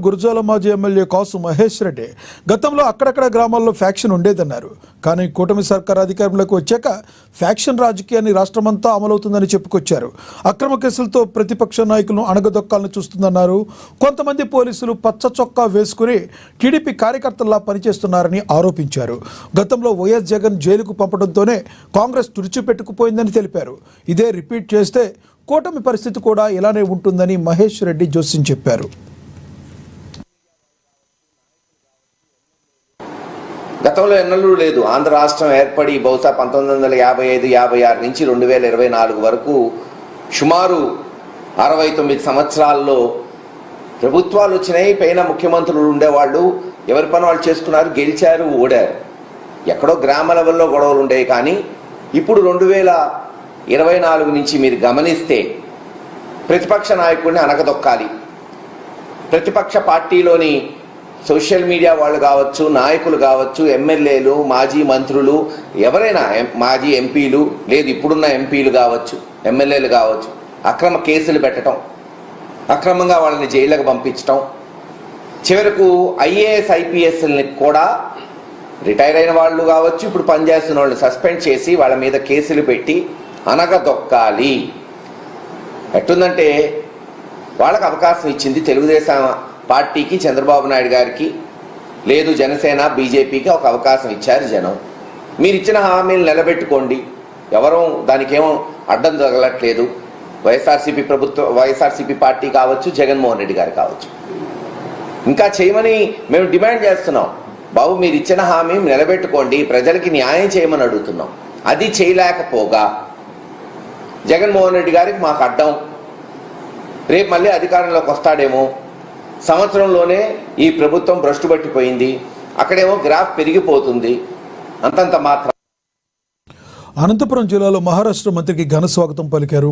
గురజాల మాజీ ఎమ్మెల్యే కాసు మహేష్ రెడ్డి గతంలో అక్కడక్కడ గ్రామాల్లో ఫ్యాక్షన్ ఉండేదన్నారు. కానీ కూటమి సర్కార్ అధికారంలోకి వచ్చాక ఫ్యాక్షన్ రాజకీయాన్ని రాష్ట్రమంతా అమలవుతుందని చెప్పుకొచ్చారు. అక్రమ కేసులతో ప్రతిపక్ష నాయకులను అణగదొక్కాలని చూస్తుందన్నారు. కొంతమంది పోలీసులు పచ్చ చొక్కా వేసుకుని టీడీపీ కార్యకర్తల్లా పనిచేస్తున్నారని ఆరోపించారు. గతంలో వైఎస్ జగన్ జైలుకు పంపడంతోనే కాంగ్రెస్ తుడిచిపెట్టుకుపోయిందని తెలిపారు. ఇదే రిపీట్ చేస్తే కూటమి పరిస్థితి కూడా ఇలానే ఉంటుందని మహేష్ రెడ్డి జోస్యం చెప్పారు. గతంలో ఎన్నడూ లేదు. ఆంధ్ర రాష్ట్రం ఏర్పడి బహుశా 1955-56 నుంచి 2024 వరకు సుమారు 69 సంవత్సరాల్లో ప్రభుత్వాలు వచ్చినాయి. పైన ముఖ్యమంత్రులు ఉండేవాళ్ళు, ఎవరి పని వాళ్ళు చేసుకున్నారు, గెలిచారు, ఓడారు. ఎక్కడో గ్రామ లెవెల్లో గొడవలు ఉండేవి. కానీ ఇప్పుడు 2024 నుంచి మీరు గమనిస్తే ప్రతిపక్ష నాయకుడిని అనగదొక్కాలి. ప్రతిపక్ష పార్టీలోని సోషల్ మీడియా వాళ్ళు కావచ్చు, నాయకులు కావచ్చు, ఎమ్మెల్యేలు, మాజీ మంత్రులు, ఎవరైనా మాజీ ఎంపీలు, లేదు ఇప్పుడున్న ఎంపీలు కావచ్చు, ఎమ్మెల్యేలు కావచ్చు, అక్రమ కేసులు పెట్టడం, అక్రమంగా వాళ్ళని జైళ్ళకు పంపించడం, చివరకు ఐఏఎస్ ఐపీఎస్ని కూడా రిటైర్ అయిన వాళ్ళు కావచ్చు, ఇప్పుడు పనిచేస్తున్న వాళ్ళు సస్పెండ్ చేసి వాళ్ళ మీద కేసులు పెట్టి అనగదొక్కాలి. ఎట్టుందంటే వాళ్ళకు అవకాశం ఇచ్చింది తెలుగుదేశం పార్టీకి, చంద్రబాబు నాయుడు గారికి, లేదు జనసేన బీజేపీకి ఒక అవకాశం ఇచ్చారు జనం. మీరు ఇచ్చిన హామీలు నిలబెట్టుకోండి, ఎవరూ దానికేమో అడ్డం తగలట్లేదు. వైఎస్ఆర్సీపీ పార్టీ కావచ్చు, జగన్మోహన్ రెడ్డి గారు కావచ్చు. ఇంకా చేయమని మేము డిమాండ్ చేస్తున్నాం. బాబు మీరు ఇచ్చిన హామీ నిలబెట్టుకోండి, ప్రజలకి న్యాయం చేయమని అడుగుతున్నాం. అది చేయలేకపోగా జగన్మోహన్ రెడ్డి గారికి మాకు అడ్డం, రేపు మళ్ళీ అధికారంలోకి వస్తాడేమో, సంవత్సరంలోనే ఈ ప్రభుత్వం భ్రష్టు పట్టిపోయింది, అక్కడేమో గ్రాఫ్ పెరిగిపోతుంది, అంతంత మాత్రం. అనంతపురం జిల్లాలో మహారాష్ట్ర మంత్రికి ఘన స్వాగతం పలికారు.